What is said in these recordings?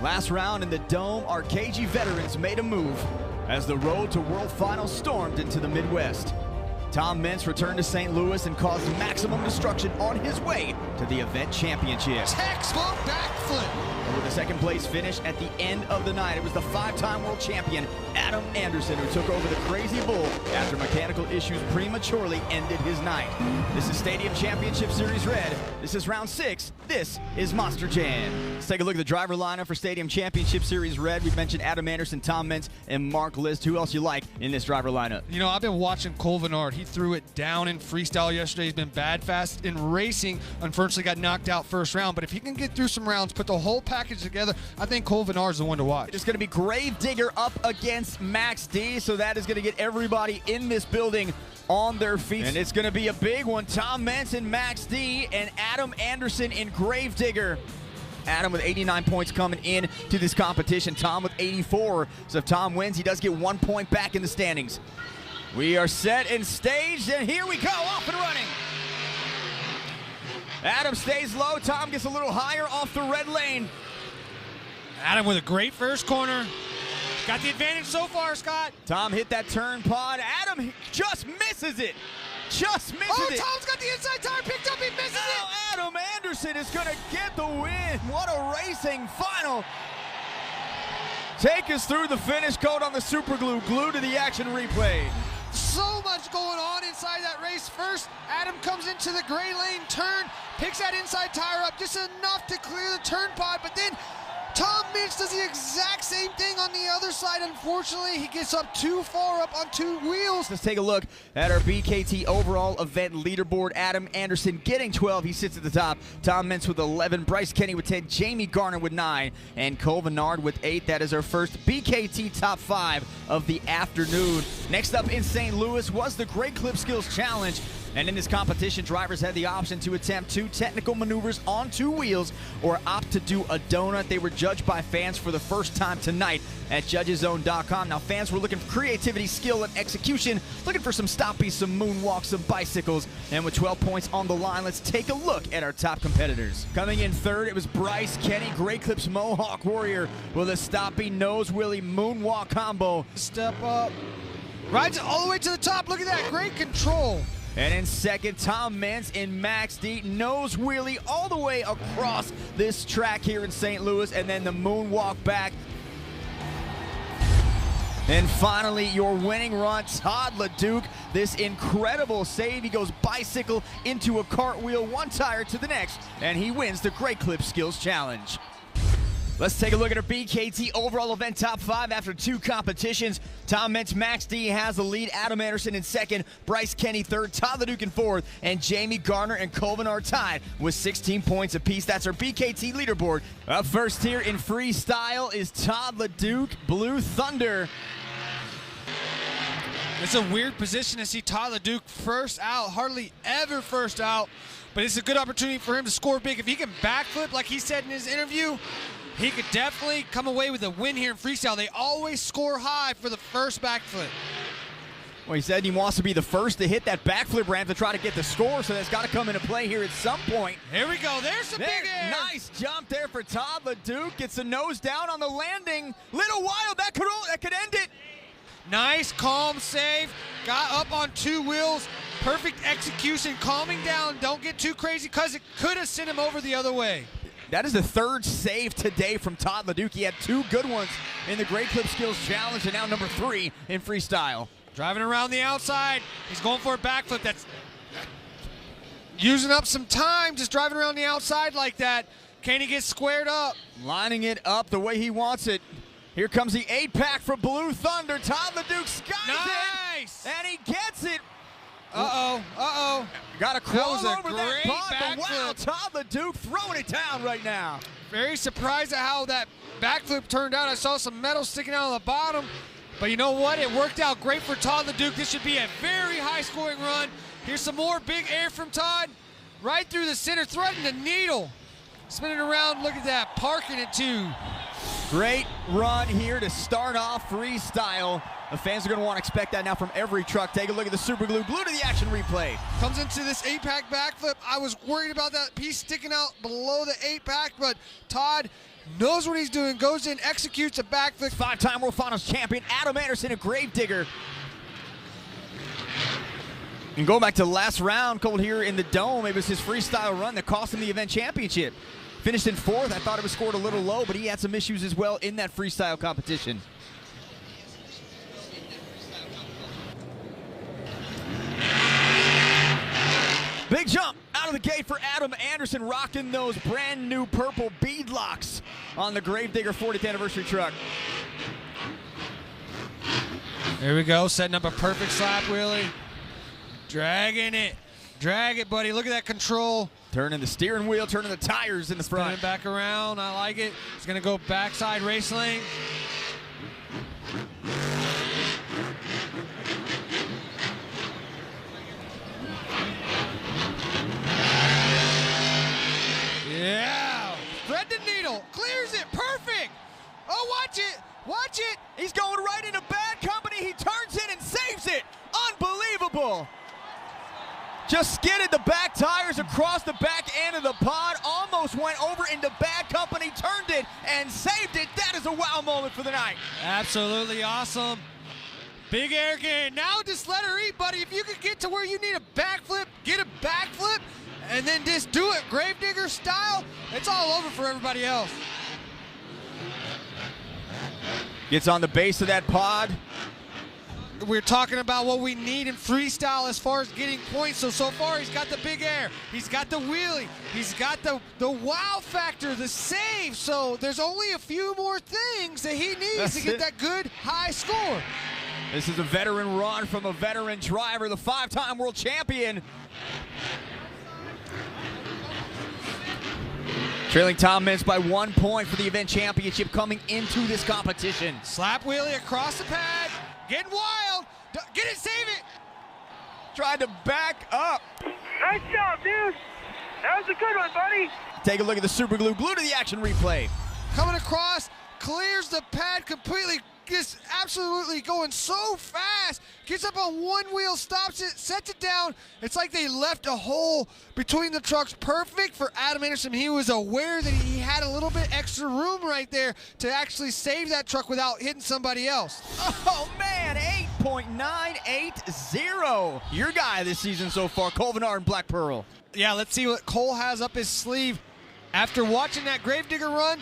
Last round in the Dome, our KG veterans made a move as the road to World Finals stormed into the Midwest. Tom Meents returned to St. Louis and caused maximum destruction on his way to the event championship. Textbook backflip. And with a second place finish at the end of the night, it was the five-time world champion Adam Anderson who took over the Crazy Bull after mechanical issues prematurely ended his night. This is Stadium Championship Series Red. This is round 6. This is Monster Jam. Let's take a look at the driver lineup for Stadium Championship Series Red. We've mentioned Adam Anderson, Tom Meents, and Mark List. Who else you like in this driver lineup? You know, I've been watching Cole Vennard. He threw it down in freestyle yesterday. He's been bad fast in racing. Unfortunately got knocked out first round, but if he can get through some rounds, put the whole package together, I think Cole Vennard's the one to watch. It's going to be Gravedigger up against Max D, so that is going to get everybody in this building on their feet. And it's going to be a big one. Tom Meents and Max D and Adam Anderson in Gravedigger. Adam with 89 points coming in to this competition. Tom with 84. So if Tom wins, he does get 1 point back in the standings. We are set and staged, and here we go, off and running. Adam stays low. Tom gets a little higher off the red lane. Adam with a great first corner. Got the advantage so far, Scott. Tom hit that turn pod. Adam just misses it. Just misses it. Tom's got the inside tire picked up. He misses it. Adam Anderson is going to get the win. What a racing final. Take us through the finish code on the super glue. Glue to the action replay. So much going on inside that race. First, Adam comes into the gray lane turn, picks that inside tire up just enough to clear the turn pod, but then Tom Meents does the exact same thing on the other side. Unfortunately, he gets up too far up on two wheels. Let's take a look at our BKT overall event leaderboard. Adam Anderson getting 12. He sits at the top. Tom Meents with 11. Bryce Kenny with 10. Jamie Garner with 9. And Cole Vennard with 8. That is our first BKT top 5 of the afternoon. Next up in St. Louis was the Great Clip Skills Challenge. And in this competition, drivers had the option to attempt 2 technical maneuvers on 2 wheels or opt to do a donut. They were judged by fans for the first time tonight at judgeszone.com. Now, fans were looking for creativity, skill, and execution, looking for some stoppies, some moonwalks, some bicycles. And with 12 points on the line, let's take a look at our top competitors. Coming in third, it was Bryce Kenny, Great Clips Mohawk Warrior with a stoppie nose wheelie moonwalk combo. Step up. Rides it all the way to the top. Look at that. Great control. And in second, Tom Meents in Max D, nose wheelie all the way across this track here in St. Louis, and then the moonwalk back. And finally, your winning run, Todd LeDuc, this incredible save. He goes bicycle into a cartwheel, one tire to the next, and he wins the Great Clip Skills Challenge. Let's take a look at our BKT overall event top 5 after 2 competitions. Tom Meents, Max D has the lead. Adam Anderson in second. Bryce Kenny third. Todd LeDuc in fourth. And Jamie Garner and Cole Vennard tied with 16 points apiece. That's our BKT leaderboard. Up first here in freestyle is Todd LeDuc, Blue Thunder. It's a weird position to see Todd LeDuc first out. Hardly ever first out. But it's a good opportunity for him to score big. If he can backflip like he said in his interview, he could definitely come away with a win here in freestyle. They always score high for the first backflip. Well, he said he wants to be the first to hit that backflip ramp to try to get the score, so that's got to come into play here at some point. Here we go. There's the big air. Nice jump there for Todd LeDuc. Gets the nose down on the landing. Little wild. That could end it. Nice, calm save. Got up on 2 wheels. Perfect execution. Calming down. Don't get too crazy because it could have sent him over the other way. That is the 3rd save today from Todd LeDuc. He had 2 good ones in the Great Clip Skills Challenge, and now number 3 in freestyle. Driving around the outside. He's going for a backflip. That's using up some time, just driving around the outside like that. Can he get squared up? Lining it up the way he wants it. Here comes the 8-pack for Blue Thunder. Todd LeDuc skies nice. it, and he gets it. Uh-oh. Got to crawl over that great pod, but wow, backflip. Todd LeDuc throwing it down right now. Very surprised at how that backflip turned out. I saw some metal sticking out of the bottom, but you know what? It worked out great for Todd LeDuc. This should be a very high-scoring run. Here's some more big air from Todd. Right through the center, threading the needle. Spinning around, look at that, parking it too. Great run here to start off freestyle. The fans are going to want to expect that now from every truck. Take a look at the super glue. Glue to the action replay. Comes into this 8-pack backflip. I was worried about that piece sticking out below the 8-pack, but Todd knows what he's doing, goes in, executes a backflip. Five-time World Finals champion Adam Anderson, a gravedigger. And going back to last round, Cole, here in the Dome, it was his freestyle run that cost him the event championship. Finished in 4th. I thought it was scored a little low, but he had some issues as well in that freestyle competition. Big jump out of the gate for Adam Anderson, rocking those brand new purple bead locks on the Gravedigger 40th anniversary truck. There we go, setting up a perfect slap wheelie. Dragging it. Drag it, buddy. Look at that control. Turning the steering wheel, turning the tires in the front. Spinning back around. I like it. It's going to go backside race lane. Yeah. Thread the needle. Clears it. Perfect. Oh, watch it. Watch it. He's going right into bad company. He turns in and saves it. Unbelievable. Just skidded the back tires across the back end of the pod, almost went over into bad company, turned it, and saved it. That is a wow moment for the night. Absolutely awesome. Big air gain. Now just let her eat, buddy. If you could get to where you need a backflip, get a backflip, and then just do it Gravedigger style, it's all over for everybody else. Gets on the base of that pod. We're talking about what we need in freestyle as far as getting points. So far he's got the big air, he's got the wheelie, he's got the wow factor, the save. So there's only a few more things that he needs to get that good high score. This is a veteran run from a veteran driver, the 5-time world champion. Trailing Tom Mintz by 1 point for the event championship coming into this competition. Slap wheelie across the pad. Getting wild. Get it, save it. Tried to back up. Nice job, dude. That was a good one, buddy. Take a look at the super glue. Glue to the action replay. Coming across, clears the pad completely. Just absolutely going so fast. Gets up on one wheel, stops it, sets it down. It's like they left a hole between the trucks. Perfect for Adam Anderson. He was aware that he had a little bit extra room right there to actually save that truck without hitting somebody else. Oh, man, 8.980. Your guy this season so far, Cole Vennard and Black Pearl. Yeah, let's see what Cole has up his sleeve. After watching that Gravedigger run,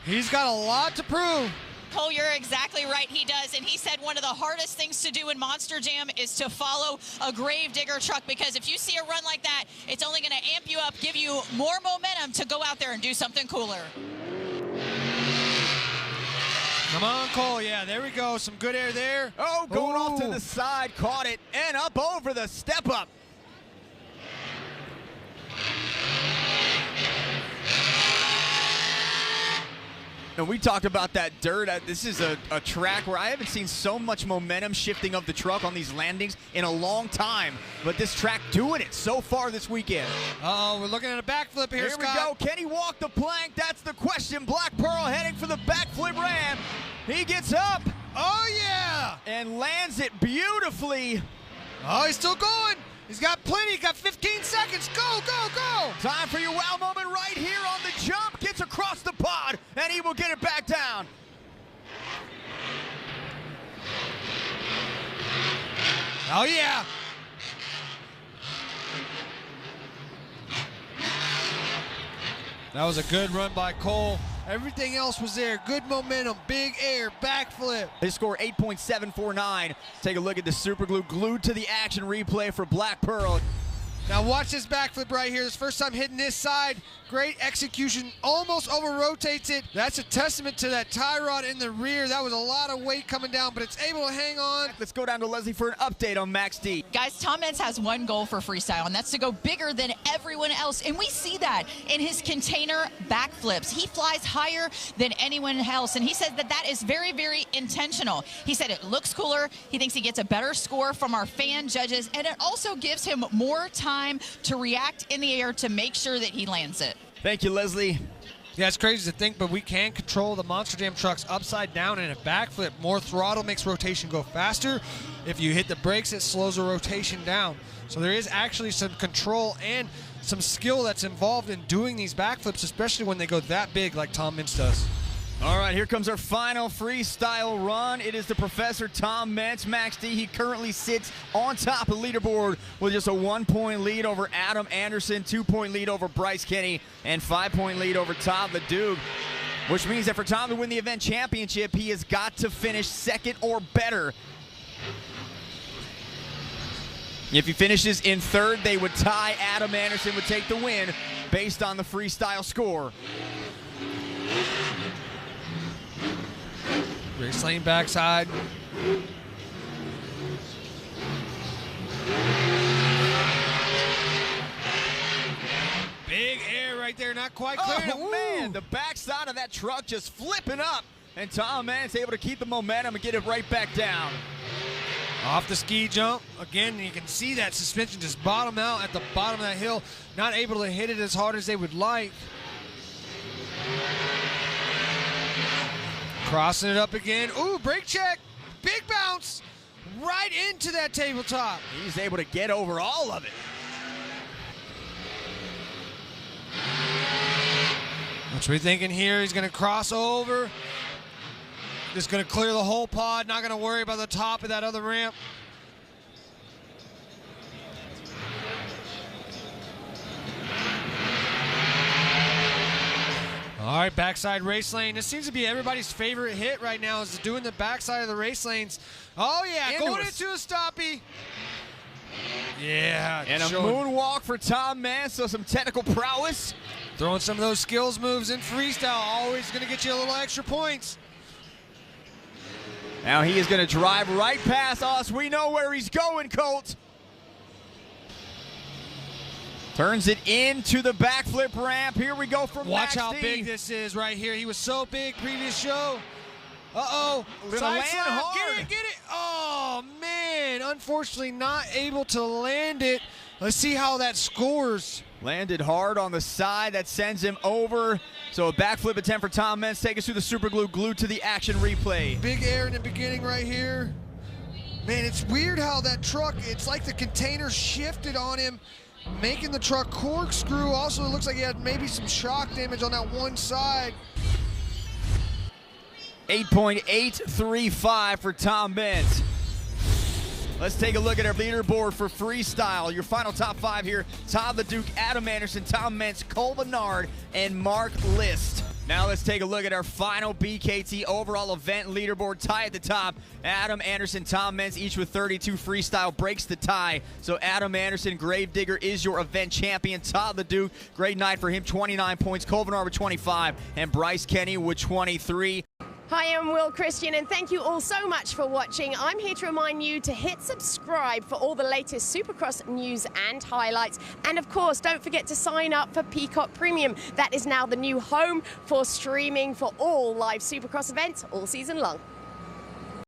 he's got a lot to prove. Cole, you're exactly right, he does, and he said one of the hardest things to do in Monster Jam is to follow a Gravedigger truck, because if you see a run like that, it's only going to amp you up, give you more momentum to go out there and do something cooler. Come on, Cole. Yeah, there we go. Some good air there. Oh, going off to the side, caught it, and up over the step up. And we talked about that dirt. This is a track where I haven't seen so much momentum shifting of the truck on these landings in a long time. But this track doing it so far this weekend. Uh-oh, we're looking at a backflip here, Scott. Here we go. Can he walk the plank? That's the question. Black Pearl heading for the backflip ram. He gets up. Oh, yeah. And lands it beautifully. Oh, he's still going. He's got plenty. He's got 15 seconds. Go, go, go. Time for your wow moment right here on the jump. Gets across the pod, and he will get it back down. Oh, yeah. That was a good run by Cole. Everything else was there. Good momentum, big air, backflip. His score 8.749. Take a look at the super glue glued to the action replay for Black Pearl. Now watch this backflip right here. This first time hitting this side. Great execution. Almost over-rotates it. That's a testament to that tie rod in the rear. That was a lot of weight coming down, but it's able to hang on. Let's go down to Leslie for an update on Max D. Guys, Tom Mintz has one goal for freestyle, and that's to go bigger than everyone else. And we see that in his container backflips. He flies higher than anyone else, and he says that that is very, very intentional. He said it looks cooler. He thinks he gets a better score from our fan judges, and it also gives him more time to react in the air to make sure that he lands it. Thank you, Leslie. Yeah, it's crazy to think, but we can control the Monster Jam trucks upside down in a backflip. More throttle makes rotation go faster. If you hit the brakes, it slows the rotation down. So there is actually some control and some skill that's involved in doing these backflips, especially when they go that big like Tom Mintz does. All right, here comes our final freestyle run. It is the Professor Tom Mintz. Max D, he currently sits on top of the leaderboard with just a 1-point lead over Adam Anderson, 2-point lead over Bryce Kenny, and 5-point lead over Todd the Duke, which means that for Tom to win the event championship, he has got to finish second or better. If he finishes in third, they would tie. Adam Anderson would take the win based on the freestyle score. Race lane backside. Big air right there, not quite clear. Oh, man, the backside of that truck just flipping up. And Tom Mintz able to keep the momentum and get it right back down. Off the ski jump. Again, you can see that suspension just bottom out at the bottom of that hill. Not able to hit it as hard as they would like. Crossing it up again. Ooh, brake check. Big bounce. Right into that tabletop. He's able to get over all of it. What's we thinking here? He's going to cross over. Just going to clear the whole pod. Not going to worry about the top of that other ramp. All right, backside race lane. This seems to be everybody's favorite hit right now, is doing the backside of the race lanes. Oh, yeah, going into a stoppie. Yeah. And a moonwalk for Tom Mintz, so some technical prowess. Throwing some of those skills moves in freestyle, always going to get you a little extra points. Now he is going to drive right past us. We know where he's going, Colt. Turns it into the backflip ramp. Here we go from Watch Max how D. big this is right here. He was so big previous show. Uh-oh. Side slap. Hard. Get it, get it. Oh, man. Unfortunately, not able to land it. Let's see how that scores. Landed hard on the side. That sends him over. So a backflip attempt for Tom Mintz. Take us through the super glue, glued to the action replay. Big air in the beginning right here. Man, it's weird how that truck, it's like the container shifted on him, making the truck corkscrew. Also, it looks like he had maybe some shock damage on that one side. 8.835 for Tom Mintz. Let's take a look at our leaderboard for freestyle. Your final top five here: Todd the Duke, Adam Anderson, Tom Mintz, Cole Bernard, and Mark List. Now let's take a look at our final BKT overall event leaderboard. Tie at the top: Adam Anderson, Tom Mintz, each with 32. Freestyle breaks the tie. So Adam Anderson, Gravedigger, is your event champion. Todd the Duke, great night for him, 29 points. Cole Bernard with 25, and Bryce Kenny with 23. Hi, I'm Will Christian, and thank you all so much for watching. I'm here to remind you to hit subscribe for all the latest Supercross news and highlights. And of course, don't forget to sign up for Peacock Premium. That is now the new home for streaming for all live Supercross events all season long.